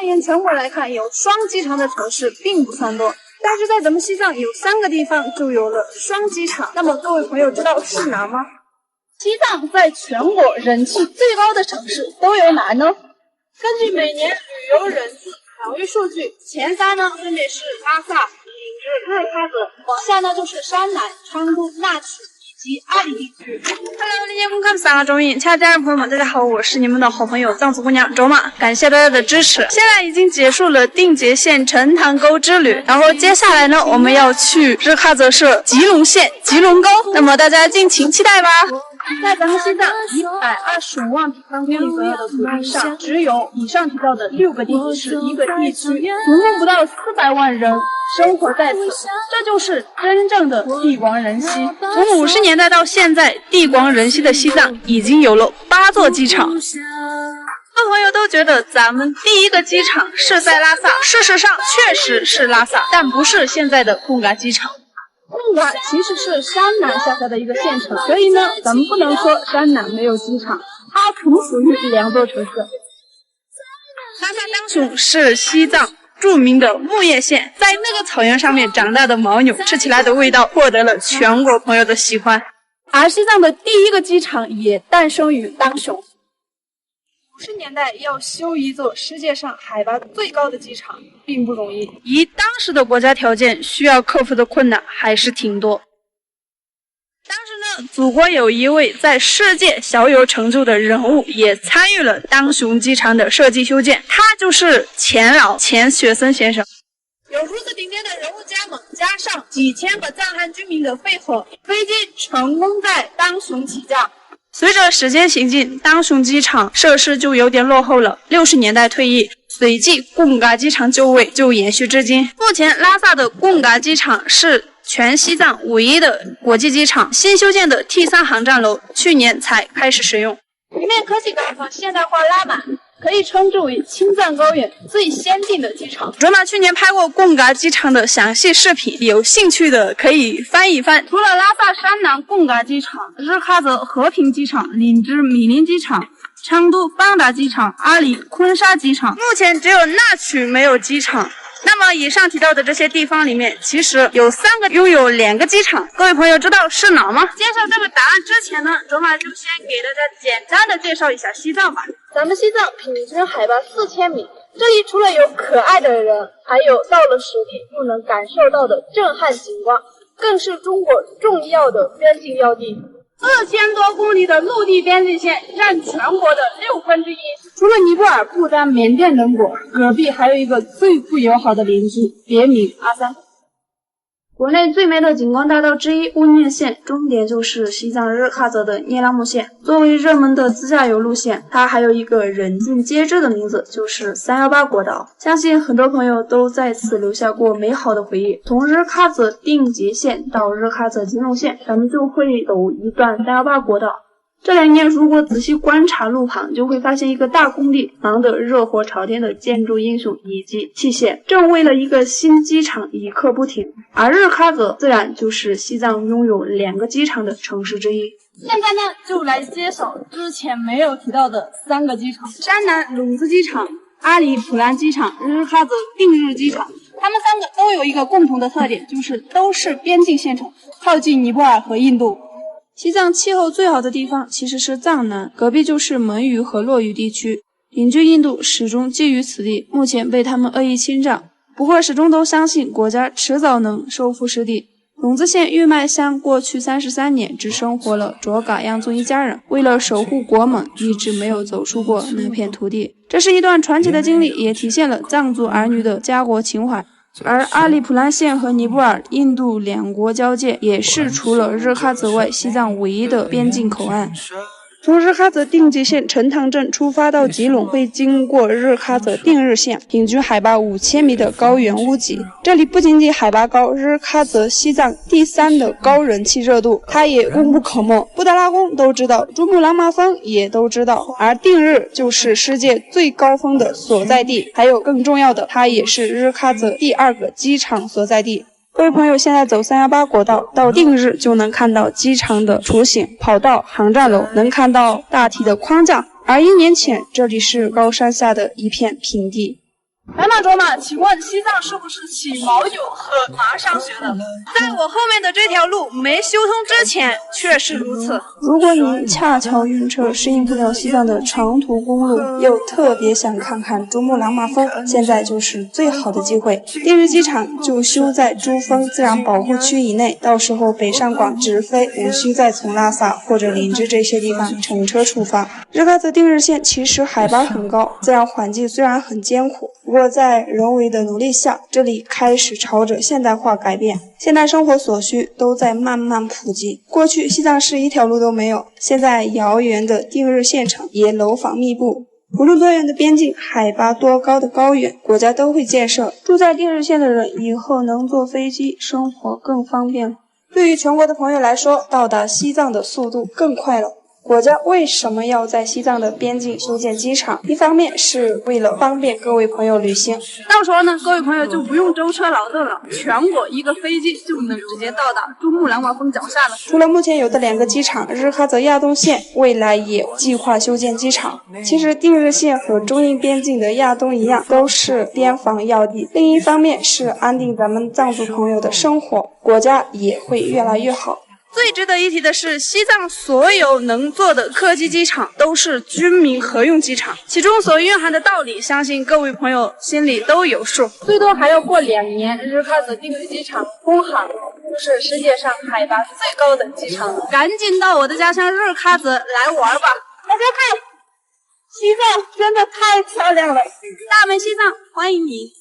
沿全国来看，有双机场的城市并不算多，但是在咱们西藏有3个地方就有了双机场。那么各位朋友知道是哪吗？西藏在全国人气最高的城市都有哪呢？根据每年旅游人次统计数据，前3呢分别是拉萨、林芝、日喀则，往下呢就是山南、昌都、纳曲以及阿里地区。Hello， 理解公看3个中印，亲爱的家人朋友们，大家好，我是你们的好朋友藏族姑娘周马，感谢大家的支持。现在已经结束了定结县陈塘沟之旅，然后接下来呢，我们要去日喀则市吉隆县吉隆沟，那么大家敬请期待吧。在咱们西藏125万平方公里左右的土地上，只有以上提到的6个地市1个地区，总共不到400万人生活在此，这就是真正的地广人稀。从50年代到现在，地广人稀的西藏已经有了8座机场。很多朋友都觉得咱们第一个机场是在拉萨，事实上确实是拉萨，但不是现在的贡嘎机场。贡嘎其实是山南下辖的一个县城，所以呢，咱们不能说山南没有机场，它同属于2座城市。拉萨当雄是西藏著名的牧业县，在那个草原上面长大的牦牛，吃起来的味道获得了全国朋友的喜欢。而西藏的第一个机场也诞生于当雄。50年代要修一座世界上海拔最高的机场并不容易，以当时的国家条件，需要克服的困难还是挺多。当时呢，祖国有一位在世界小有成就的人物也参与了当雄机场的设计修建，他就是钱学森先生。有如此顶尖的人物加盟，加上几千个藏汉居民的配合，飞机成功在当雄起降。随着时间行进，当雄机场设施就有点落后了。60年代退役，随即贡嘎机场就位，就延续至今。目前拉萨的贡嘎机场是全西藏唯一的国际机场，新修建的 T3 航站楼去年才开始使用，里面科技感和现代化拉满，可以称之为青藏高原最先进的机场。卓玛去年拍过贡嘎机场的详细视频，有兴趣的可以翻一翻。除了拉萨山南贡嘎机场、日喀则和平机场、林芝米林机场、昌都邦达机场、阿里昆沙机场，目前只有纳曲没有机场。那么以上提到的这些地方里面，其实有3个拥有2个机场，各位朋友知道是哪吗？介绍这个答案之前呢，卓玛就先给大家简单的介绍一下西藏吧。咱们西藏平均海拔4000米，这里除了有可爱的人，还有到了实地就能感受到的震撼景观，更是中国重要的边境要地。4000多公里的陆地边境线占全国的1/6。除了尼泊尔、不丹、缅甸等国，戈壁还有一个最不友好的邻居，别名阿三。国内最美的景观大道之一乌涅线，终点就是西藏日喀则的聂拉木线。作为热门的自驾游路线，它还有一个人尽皆知的名字，就是318国道。相信很多朋友都在此留下过美好的回忆。从日喀则定结县到日喀则吉隆县，咱们就会走一段318国道。这2年如果仔细观察路旁，就会发现一个大工地，忙得热火朝天的建筑英雄以及器械，正为了一个新机场一刻不停。而日喀则自然就是西藏拥有2个机场的城市之一。现在呢，就来介绍之前没有提到的3个机场：山南鲁孜机场、阿里普兰机场、日喀则定日机场。它们3个都有一个共同的特点，就是都是边境县城，靠近尼泊尔和印度。西藏气候最好的地方其实是藏南，隔壁就是蒙语和洛语地区，邻居印度始终觊觎此地，目前被他们恶意侵占，不过始终都相信国家迟早能收复失地。鲁孜县玉麦乡过去33年只生活了卓嘎央族一家人，为了守护国门，一直没有走出过那片土地。这是一段传奇的经历，也体现了藏族儿女的家国情怀。而阿里普兰县和尼泊尔、印度2国交界，也是除了日喀则外西藏唯一的边境口岸。从日喀则定结县陈塘镇出发到吉隆，会经过日喀则定日县，平均海拔5000米的高原屋脊。这里不仅仅海拔高，日喀则西藏第3的高人气热度，它也功不可没。布达拉宫都知道，珠穆朗玛峰也都知道，而定日就是世界最高峰的所在地。还有更重要的，它也是日喀则第2个机场所在地。各位朋友，现在走318国道到定日就能看到机场的雏形、跑道、航站楼，能看到大体的框架。而1年前，这里是高山下的一片平地。白马卓玛，请问西藏是不是起牦牛和马上学的？在我后面的这条路没修通之前，确实如此。如果你恰巧晕车，适应不了西藏的长途公路，又特别想看看珠穆朗玛峰，现在就是最好的机会。定日机场就修在珠峰自然保护区以内，到时候北上广直飞，无需再从拉萨或者林芝这些地方乘车出发。日喀则定日县其实海拔很高，自然环境虽然很艰苦，不过在人为的努力下，这里开始朝着现代化改变，现代生活所需都在慢慢普及。过去西藏市一条路都没有，现在遥远的定日县城也楼房密布，无论多远的边境，海拔多高的高原，国家都会建设。住在定日县的人以后能坐飞机，生活更方便了。对于全国的朋友来说，到达西藏的速度更快了。国家为什么要在西藏的边境修建机场？一方面是为了方便各位朋友旅行，到时候呢，各位朋友就不用舟车劳顿了，全国一个飞机就能直接到达珠穆朗玛峰脚下了。除了目前有的2个机场，日喀则亚东县未来也计划修建机场。其实定日县和中印边境的亚东一样，都是边防要地。另一方面是安定咱们藏族朋友的生活，国家也会越来越好。最值得一提的是，西藏所有能做的客机机场都是军民合用机场，其中所蕴含的道理，相信各位朋友心里都有数。最多还要过2年，日喀则定日机场空航，就是世界上海拔最高的机场。赶紧到我的家乡日喀则来玩吧！大家看，西藏真的太漂亮了，大门西藏欢迎你。